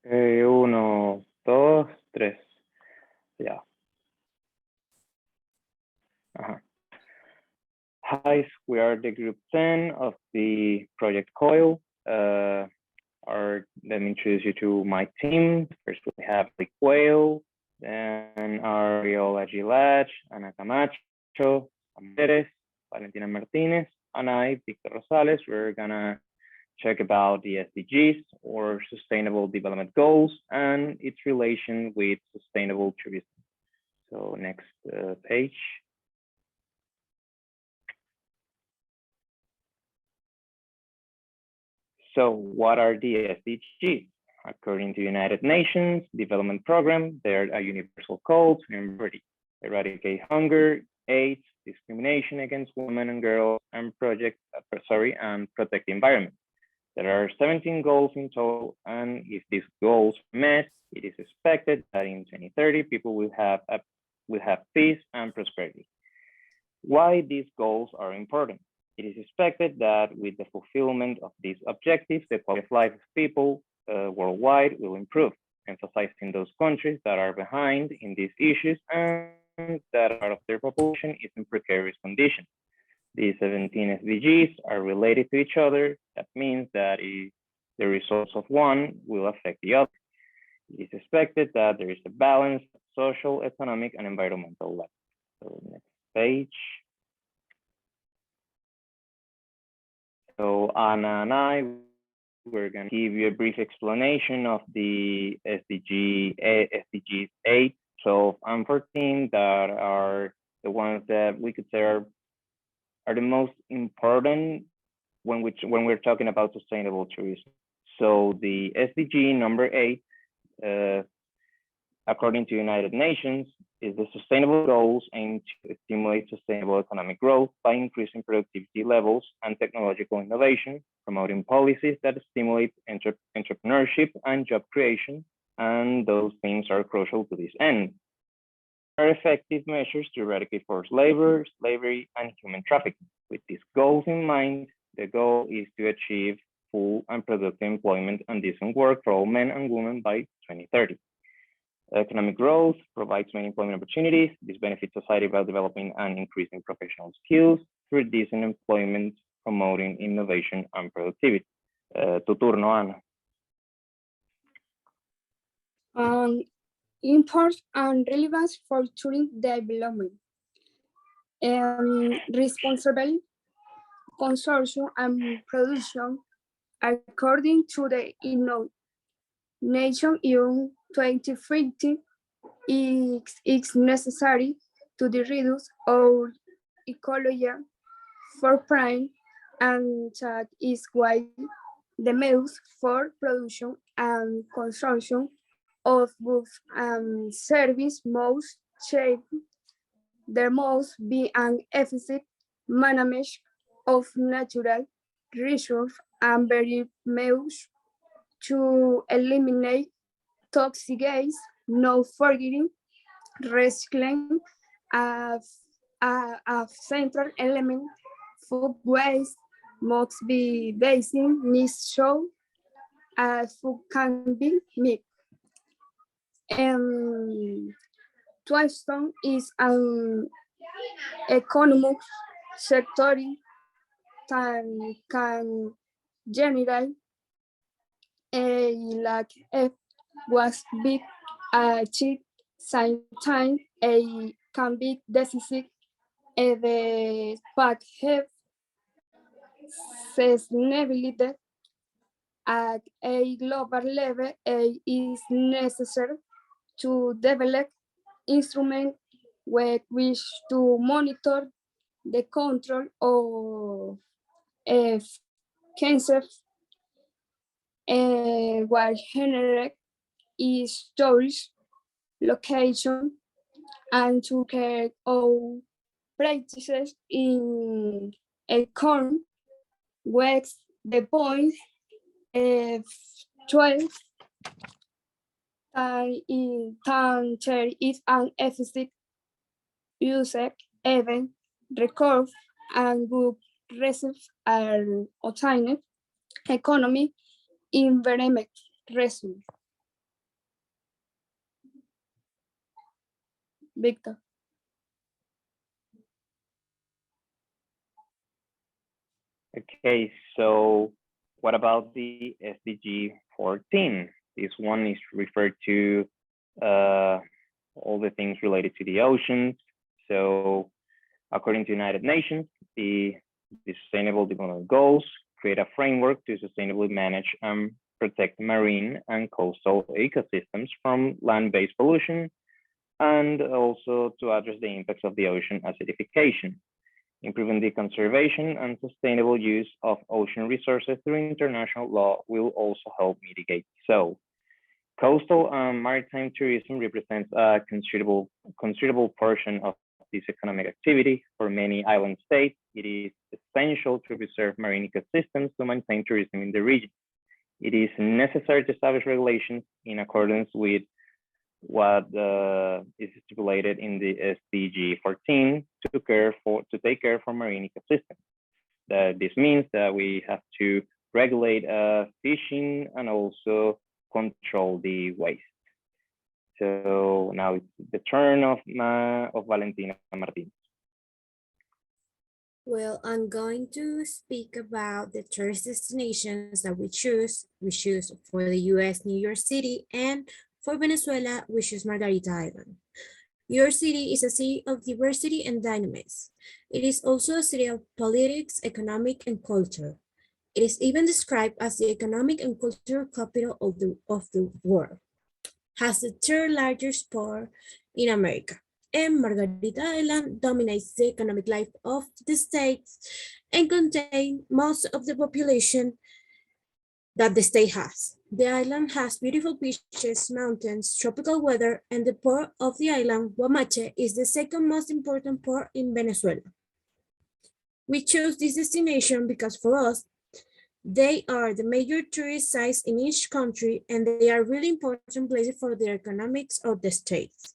Uno, dos, tres. Yeah. Hi, we are the group 10 of the project Coil. Let me introduce you to my team. First, we have the Coil, then our Riola Gilach, Ana Camacho, Perez, Valentina Martinez, and I, Victor Rosales. We're gonna check about the SDGs, or Sustainable Development Goals, and its relation with sustainable tourism. So next page. So what are the SDGs? According to United Nations Development Program, they're a universal call to eradicate hunger, AIDS, discrimination against women and girls, and protect the environment. There are 17 goals in total, and if these goals are met, it is expected that in 2030 people will have peace and prosperity. Why these goals are important? It is expected that with the fulfillment of these objectives, the quality of life of people worldwide will improve, emphasizing those countries that are behind in these issues and that part of their population is in precarious conditions. These 17 SDGs are related to each other. That means that the results of one will affect the other. It is expected that there is a balance at social, economic, and environmental level. So next page. So Anna and I, we're going to give you a brief explanation of the SDGs 8, 12, and 14 that are the ones that we could say are the most important when we're talking about sustainable tourism. So the SDG number 8, according to United Nations, is the sustainable goals aim to stimulate sustainable economic growth by increasing productivity levels and technological innovation, promoting policies that stimulate entrepreneurship and job creation, and those things are crucial to this end. Are effective measures to eradicate forced labor, slavery, and human trafficking. With these goals in mind, the goal is to achieve full and productive employment and decent work for all men and women by 2030. Economic growth provides many employment opportunities. This benefits society by developing and increasing professional skills through decent employment, promoting innovation and productivity. Tu turno, Ana. Import and relevance for tourism development. Responsible consumption and production according to the Nation in 2050 is necessary to reduce our ecological footprint, and that is why the means for production and consumption of goods and services must change. There must be an efficient management of natural resources and very measures to eliminate toxic gas, no forgetting recycling a central element. Food waste must be basing needs show as food can be made. Tourism is an economic sector that can generate like it was big cheap same time can be decisive the pack have sustainability at a global level is necessary to develop instruments with which to monitor the control of cancer what generate is storage location and to create all practices in a corn with the point 12 there is an efficient user event record and good results are obtained economy environment resume. Victor. Okay, so what about the SDG 14? This one is referred to all the things related to the oceans. So according to United Nations, the Sustainable Development Goals create a framework to sustainably manage and protect marine and coastal ecosystems from land-based pollution, and also to address the impacts of the ocean acidification. Improving the conservation and sustainable use of ocean resources through international law will also help mitigate. So, coastal and maritime tourism represents a considerable portion of this economic activity. For many island states, it is essential to preserve marine ecosystems to maintain tourism in the region. It is necessary to establish regulations in accordance with what is stipulated in the SDG 14 to take care for marine ecosystems. This means that we have to regulate fishing and also control the waste. So now it's the turn of Valentina Martin. Well, I'm going to speak about the tourist destinations that we choose. We choose for the US, New York City, and for Venezuela, we choose Margarita Island. New York City is a city of diversity and dynamism. It is also a city of politics, economic, and culture. It is even described as the economic and cultural capital of the world. Has the third largest port in America. And Margarita Island dominates the economic life of the state and contains most of the population that the state has. The island has beautiful beaches, mountains, tropical weather, and the port of the island, Guamache, is the second most important port in Venezuela. We chose this destination because for us, they are the major tourist sites in each country, and they are really important places for the economics of the states.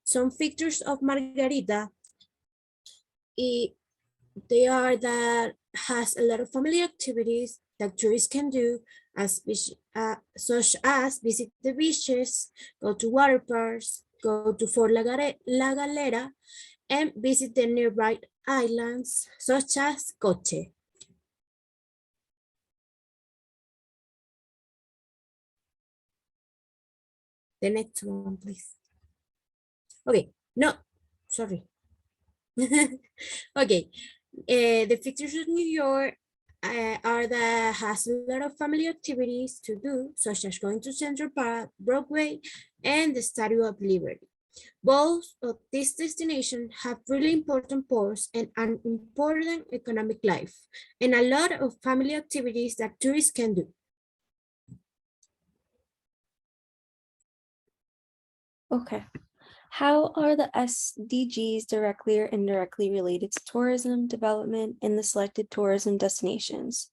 Some features of Margarita, they are that has a lot of family activities that tourists can do, such as visit the beaches, go to water parks, go to Fort La Galera, and visit the nearby islands, such as Coche. The next one, please. Okay, no, sorry. Okay, the features of New York are that has a lot of family activities to do, such as going to Central Park, Broadway, and the Statue of Liberty. Both of these destinations have really important ports and an important economic life, and a lot of family activities that tourists can do. Okay. How are the SDGs directly or indirectly related to tourism development in the selected tourism destinations?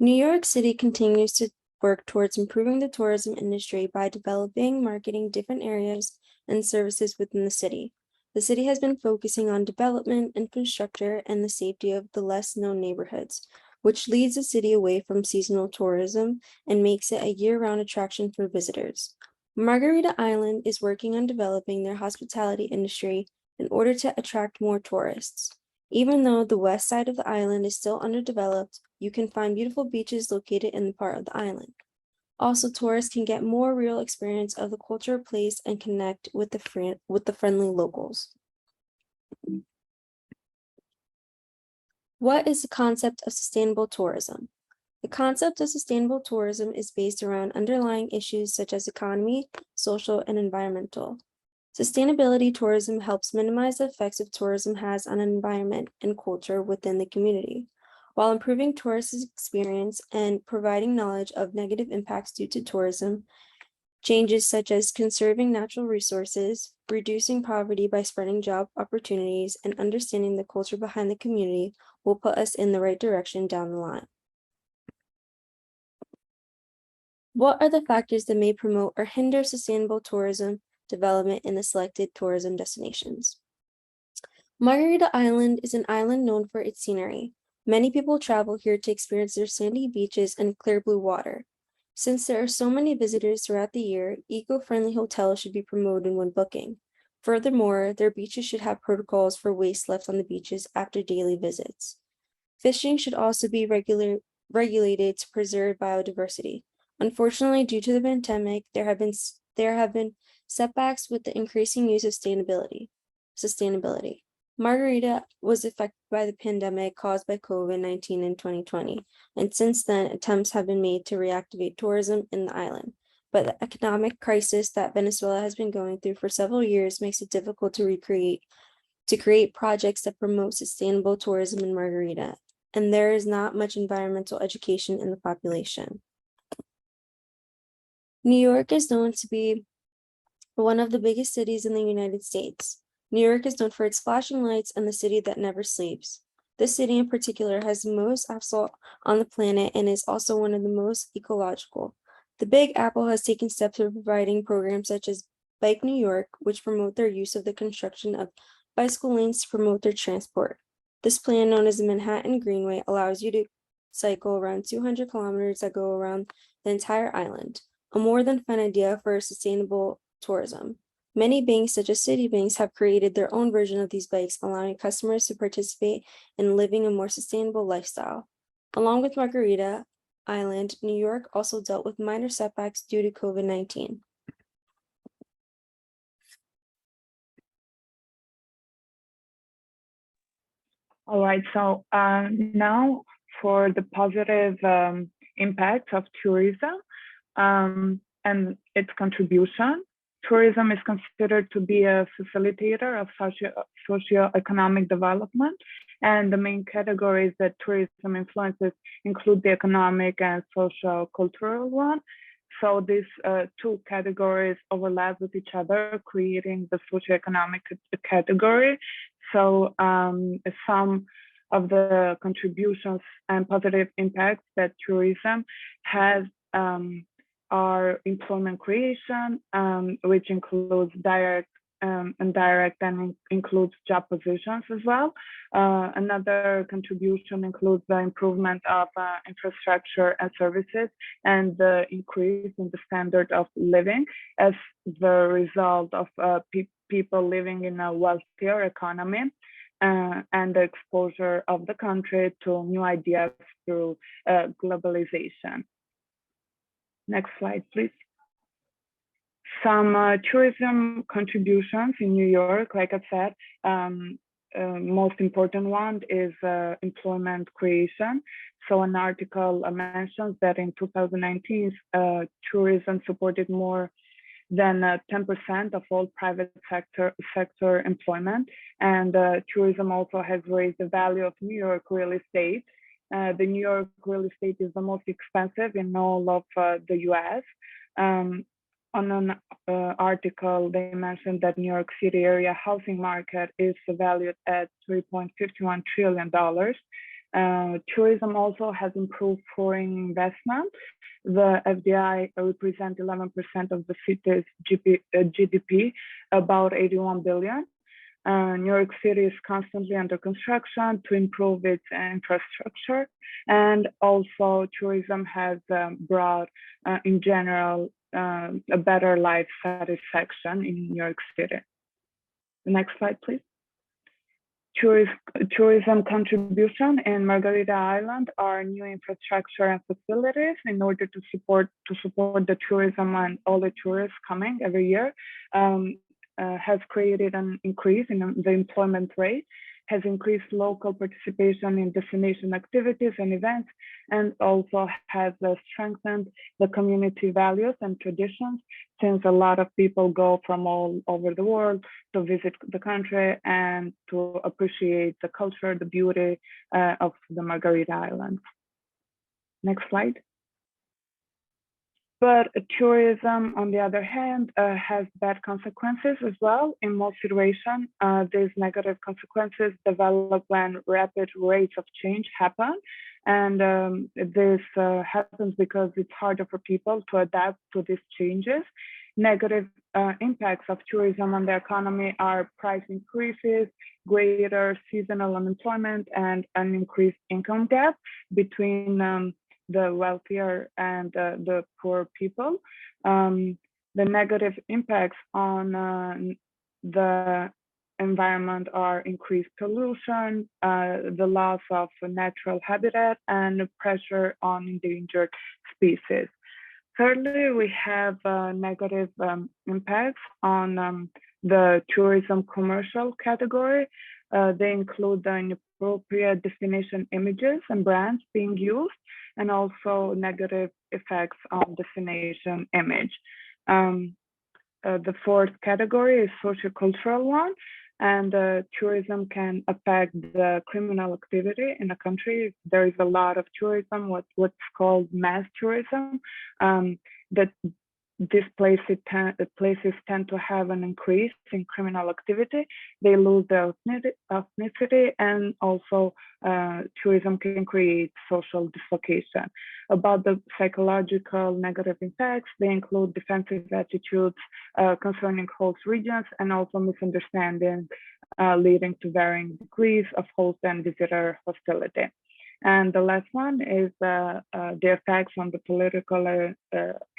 New York City continues to work towards improving the tourism industry by developing, marketing different areas and services within the city. The city has been focusing on development, infrastructure, and the safety of the less known neighborhoods, which leads the city away from seasonal tourism and makes it a year-round attraction for visitors. Margarita Island is working on developing their hospitality industry in order to attract more tourists. Even though the west side of the island is still underdeveloped, you can find beautiful beaches located in the part of the island. Also, tourists can get more real experience of the cultural place and connect with the friendly locals. What is the concept of sustainable tourism? The concept of sustainable tourism is based around underlying issues such as economy, social, and environmental. Sustainability tourism helps minimize the effects of tourism has on an environment and culture within the community, while improving tourists' experience and providing knowledge of negative impacts due to tourism. Changes such as conserving natural resources, reducing poverty by spreading job opportunities, and understanding the culture behind the community will put us in the right direction down the line. What are the factors that may promote or hinder sustainable tourism development in the selected tourism destinations? Margarita Island is an island known for its scenery. Many people travel here to experience their sandy beaches and clear blue water. Since there are so many visitors throughout the year, eco-friendly hotels should be promoted when booking. Furthermore, their beaches should have protocols for waste left on the beaches after daily visits. Fishing should also be regulated to preserve biodiversity. Unfortunately, due to the pandemic, there have been setbacks with the increasing use of sustainability. Margarita was affected by the pandemic caused by COVID-19 in 2020, and since then, attempts have been made to reactivate tourism in the island. But the economic crisis that Venezuela has been going through for several years makes it difficult to create projects that promote sustainable tourism in Margarita, and there is not much environmental education in the population. New York is known to be one of the biggest cities in the United States. New York is known for its flashing lights and the city that never sleeps. This city in particular has the most asphalt on the planet and is also one of the most ecological. The Big Apple has taken steps of providing programs such as Bike New York, which promote their use of the construction of bicycle lanes to promote their transport. This plan, known as the Manhattan Greenway, allows you to cycle around 200 kilometers that go around the entire island, a more than fun idea for sustainable tourism. Many banks, such as Citibanks, have created their own version of these bikes, allowing customers to participate in living a more sustainable lifestyle. Along with Margarita Island, New York also dealt with minor setbacks due to COVID-19. All right, so now for the positive impact of tourism and its contribution. Tourism is considered to be a facilitator of socio-economic development, and the main categories that tourism influences include the economic and social-cultural one. So these two categories overlap with each other, creating the socioeconomic category. So some of the contributions and positive impacts that tourism has are employment creation, which includes direct and indirect and includes job positions as well. Another contribution includes the improvement of infrastructure and services and the increase in the standard of living as the result of people living in a wealthier economy and the exposure of the country to new ideas through globalization. Next slide, please. Some tourism contributions in New York, like I said, most important one is employment creation. So an article mentions that in 2019, tourism supported more than 10% of all private sector employment. And tourism also has raised the value of New York real estate. The New York real estate is the most expensive in all of the US. On an article, they mentioned that New York City area housing market is valued at $3.51 trillion. Tourism also has improved foreign investment. The FDI represents 11% of the city's GDP, about 81 billion. New York City is constantly under construction to improve its infrastructure. And also tourism has brought, in general, a better life satisfaction in New York City. The next slide, please. Tourism contribution in Margarita Island are new infrastructure and facilities in order to support the tourism and all the tourists coming every year. Has created an increase in the employment rate, has increased local participation in destination activities and events, and also has strengthened the community values and traditions, since a lot of people go from all over the world to visit the country and to appreciate the culture, the beauty of the Margarita Islands. Next slide. But tourism, on the other hand, has bad consequences as well. In most situations, these negative consequences develop when rapid rates of change happen. And this happens because it's harder for people to adapt to these changes. Negative impacts of tourism on the economy are price increases, greater seasonal unemployment, and an increased income gap between the wealthier and the poor people. The negative impacts on the environment are increased pollution, the loss of natural habitat, and pressure on endangered species. Thirdly, we have negative impacts on the tourism commercial category. They include the inappropriate destination images and brands being used, and also negative effects on destination image. The fourth category is sociocultural one, and tourism can affect the criminal activity in a country. There is a lot of tourism, what's called mass tourism, that these places tend to have an increase in criminal activity. They lose their ethnicity, and also tourism can create social dislocation. About the psychological negative impacts, they include defensive attitudes concerning host regions, and also misunderstanding leading to varying degrees of host and visitor hostility. And the last one is the effects on the political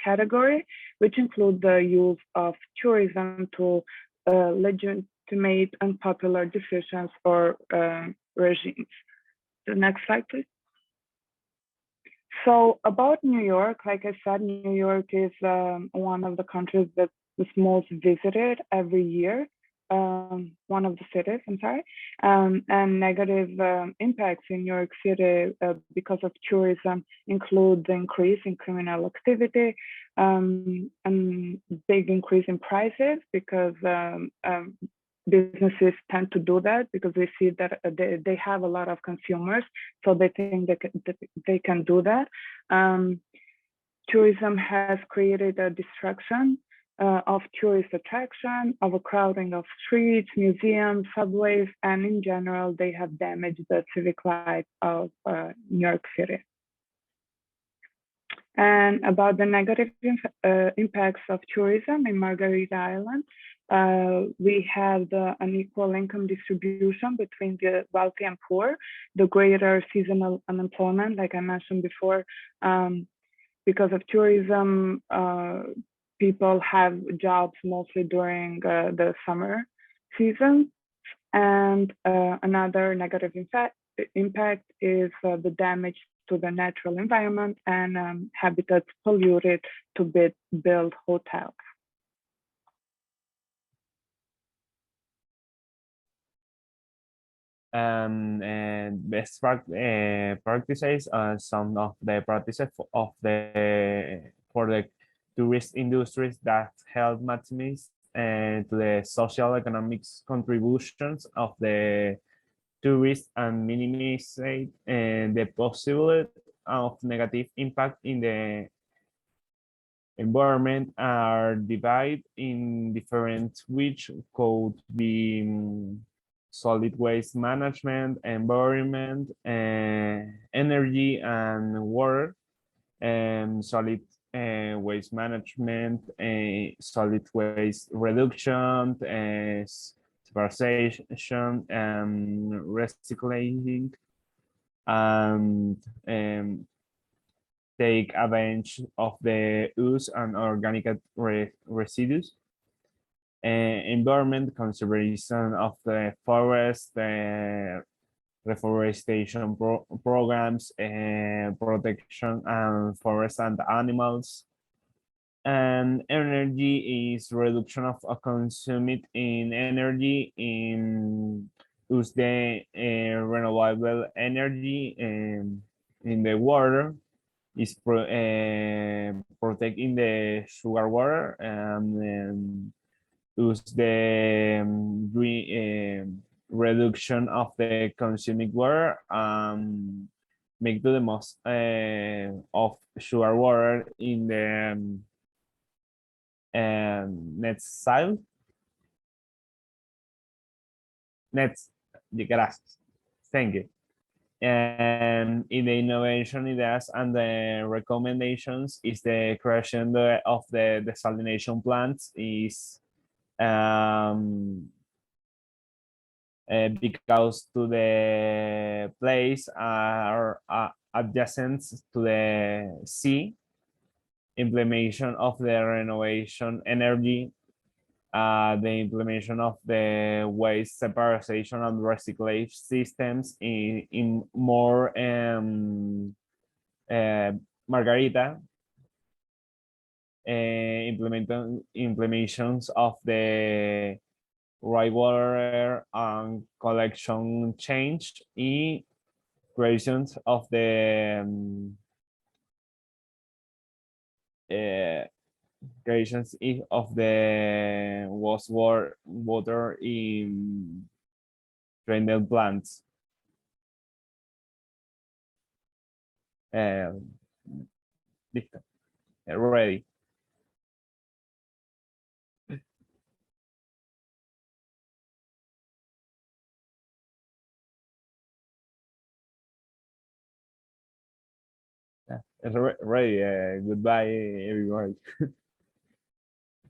category, which include the use of tourism to legitimate unpopular decisions or regimes. The next slide, please. So about New York, like I said, New York is one of the countries that's most visited every year. One of the cities, I'm sorry, and negative impacts in New York City because of tourism include the increase in criminal activity, and big increase in prices, because businesses tend to do that because they see that they have a lot of consumers, so they think they can do that. Tourism has created a destruction of tourist attraction, overcrowding of streets, museums, subways, and in general, they have damaged the civic life of New York City. And about the negative impacts of tourism in Margarita Island, we have the unequal income distribution between the wealthy and poor, the greater seasonal unemployment, like I mentioned before. Because of tourism, people have jobs mostly during the summer season. And another negative impact is the damage to the natural environment and habitats polluted to build hotels. And best practices some of the practices for the tourist industries that help maximize to the social economics contributions of the tourists and minimize the possibility of negative impact in the environment are divided in different, which could be solid waste management, environment, energy and water, solid waste management, solid waste reduction, separation, and recycling, and take advantage of the use and organic residues. Environment conservation of the forest, reforestation programs, protection and forest and animals. And energy is reduction of consumed in energy, in use the renewable energy in the water, is protecting the sugar water, and use the reduction of the consuming water, make the most of sugar water in the next slide. Next, gracias. Thank you. And in the innovation ideas and the recommendations is the creation of the desalination plants is because to the place are adjacent to the sea. Implementation of the renovation energy the implementation of the waste separation and recyclage systems in more Margarita, implementations of the rainwater and collection change and creations of the of the water in drained plants. Listo. Ready. Yeah, it's ready. Goodbye, everyone.